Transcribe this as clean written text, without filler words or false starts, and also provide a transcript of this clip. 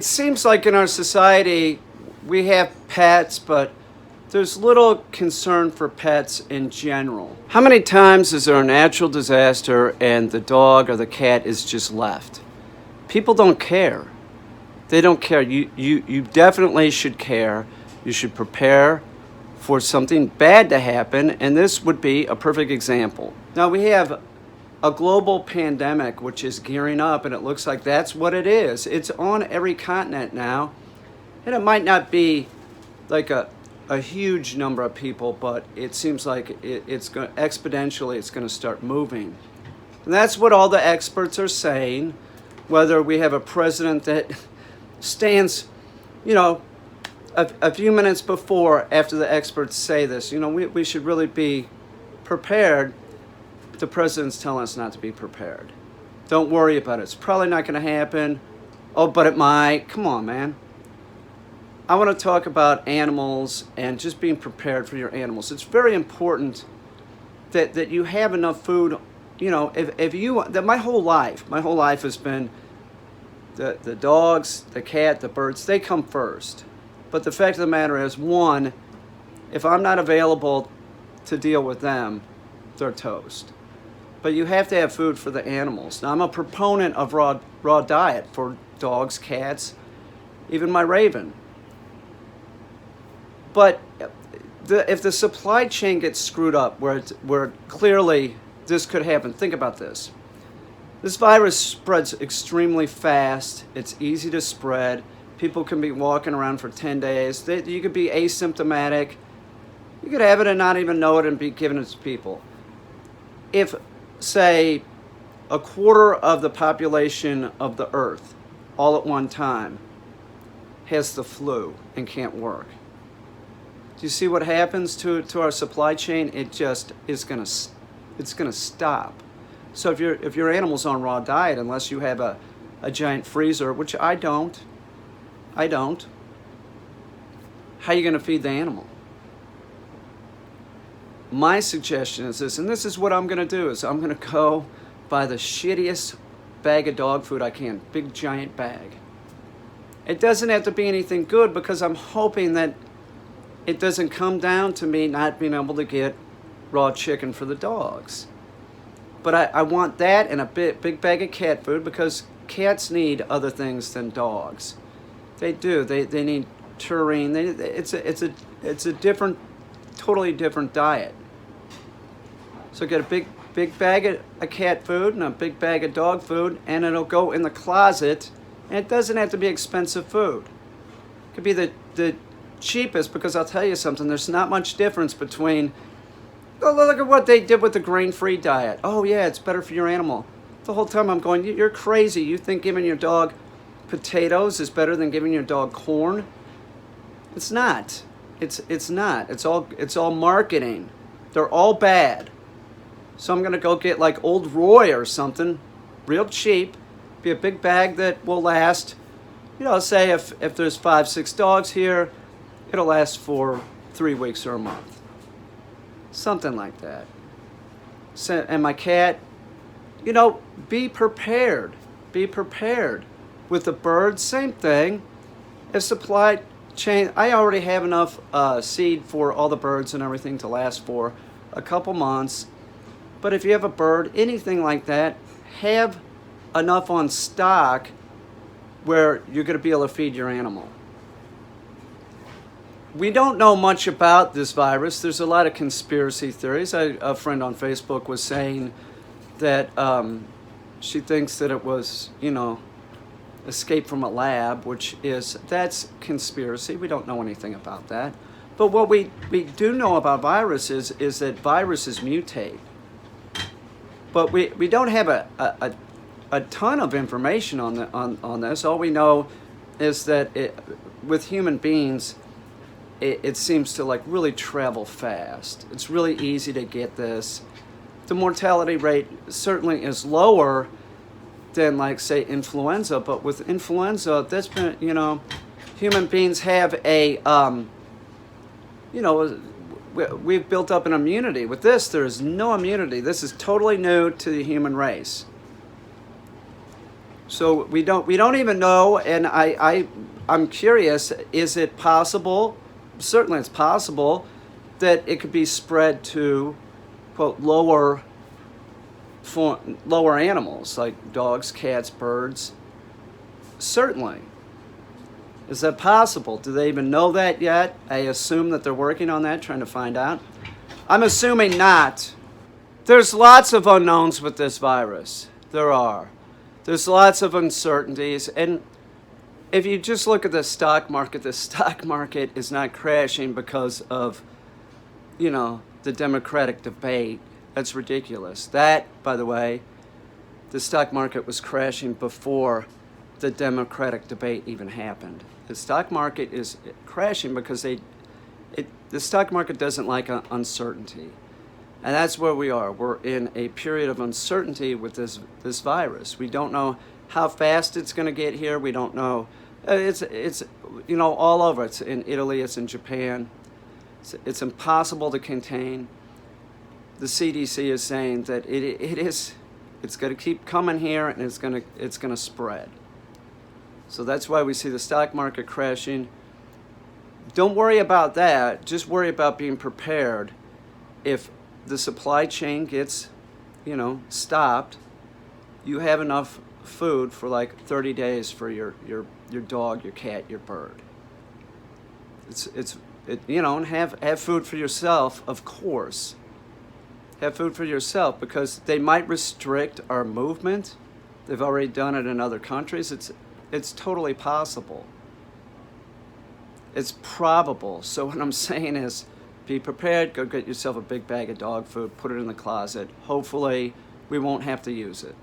It seems like in our society we have pets, but there's little concern for pets in general. How many times is there a natural disaster and the dog or the cat is just left? People don't care. They don't care. You definitely should care. You should prepare for something bad to happen, and this would be a perfect example. Now we have a global pandemic which is gearing up, and it looks like that's what it is. It's on every continent now, and it might not be like a huge number of people, but it seems like it's going exponentially it's going to start moving. And that's what all the experts are saying. Whether we have a president that stands, you know, a few minutes before after the experts say this, we should really be prepared. The president's telling us not to be prepared. Don't worry about it. It's probably not going to happen. Oh, but it might. Come on, man. I want to talk about animals and just being prepared for your animals. It's very important that you have enough food. If you that my whole life has been the dogs, the cat, the birds, they come first. But the fact of the matter is, one, if I'm not available to deal with them, they're toast. But you have to have food for the animals. Now, I'm a proponent of raw diet for dogs, cats, even my raven. But if the supply chain gets screwed up, where clearly this could happen, think about this. This virus spreads extremely fast. It's easy to spread. People can be walking around for 10 days. You could be asymptomatic. You could have it and not even know it and be giving it to people. If, say, a quarter of the population of the earth all at one time has the flu and can't work, do you see what happens to our supply chain? It just is it's gonna stop. So if your animal's on raw diet, unless you have a giant freezer, which I don't, how are you gonna feed the animal? My suggestion is this, and this is what I'm gonna do, is I'm gonna go buy the shittiest bag of dog food I can, big giant bag. It doesn't have to be anything good, because I'm hoping that it doesn't come down to me not being able to get raw chicken for the dogs. But I want that and a big bag of cat food, because cats need other things than dogs. They do. They need taurine. It's a different, totally different diet. So get a big bag of cat food and a big bag of dog food, and it'll go in the closet. And it doesn't have to be expensive food. It could be the cheapest, because I'll tell you something. There's not much difference between. Oh, look at what they did with the grain-free diet. Oh yeah, it's better for your animal. The whole time I'm going, you're crazy. You think giving your dog potatoes is better than giving your dog corn? It's not. It's not. It's all marketing. They're all bad. So I'm gonna go get like Old Roy or something, real cheap. Be a big bag that will last. Say if there's 5-6 dogs here, it'll last for 3 weeks or a month. Something like that. So, and my cat, be prepared. Be prepared. With the birds, same thing. If supply chain, I already have enough seed for all the birds and everything to last for a couple months. But if you have a bird, anything like that, have enough on stock where you're going to be able to feed your animal. We don't know much about this virus. There's a lot of conspiracy theories. A friend on Facebook was saying that she thinks that it was, escaped from a lab, that's conspiracy. We don't know anything about that. But what we do know about viruses is that viruses mutate. But we don't have a ton of information on this. All we know is that with human beings, it seems to really travel fast. It's really easy to get this. The mortality rate certainly is lower than say influenza, but with influenza, that's been, human beings have we've built up an immunity. With this, there is no immunity. This is totally new to the human race. So we don't even know, and I'm curious, is it possible, certainly it's possible, that it could be spread to, quote, lower animals like dogs, cats, birds? Certainly. Is that possible? Do they even know that yet? I assume that they're working on that, trying to find out. I'm assuming not. There's lots of unknowns with this virus. There are. There's lots of uncertainties. And if you just look at the stock market is not crashing because of, the Democratic debate. That's ridiculous. That, by the way, the stock market was crashing before the Democratic debate even happened. The stock market is crashing because the stock market doesn't like uncertainty. And that's where we are. We're in a period of uncertainty with this virus. We don't know how fast it's going to get here. We don't know. It's all over. It's in Italy. It's in Japan. It's impossible to contain. The CDC is saying that it's going to keep coming here, and it's going to spread. So that's why we see the stock market crashing. Don't worry about that. Just worry about being prepared if the supply chain gets, stopped. You have enough food for like 30 days for your dog, your cat, your bird. And have food for yourself, of course. Have food for yourself, because they might restrict our movement. They've already done it in other countries. It's totally possible. It's probable. So what I'm saying is, be prepared. Go get yourself a big bag of dog food. Put it in the closet. Hopefully, we won't have to use it.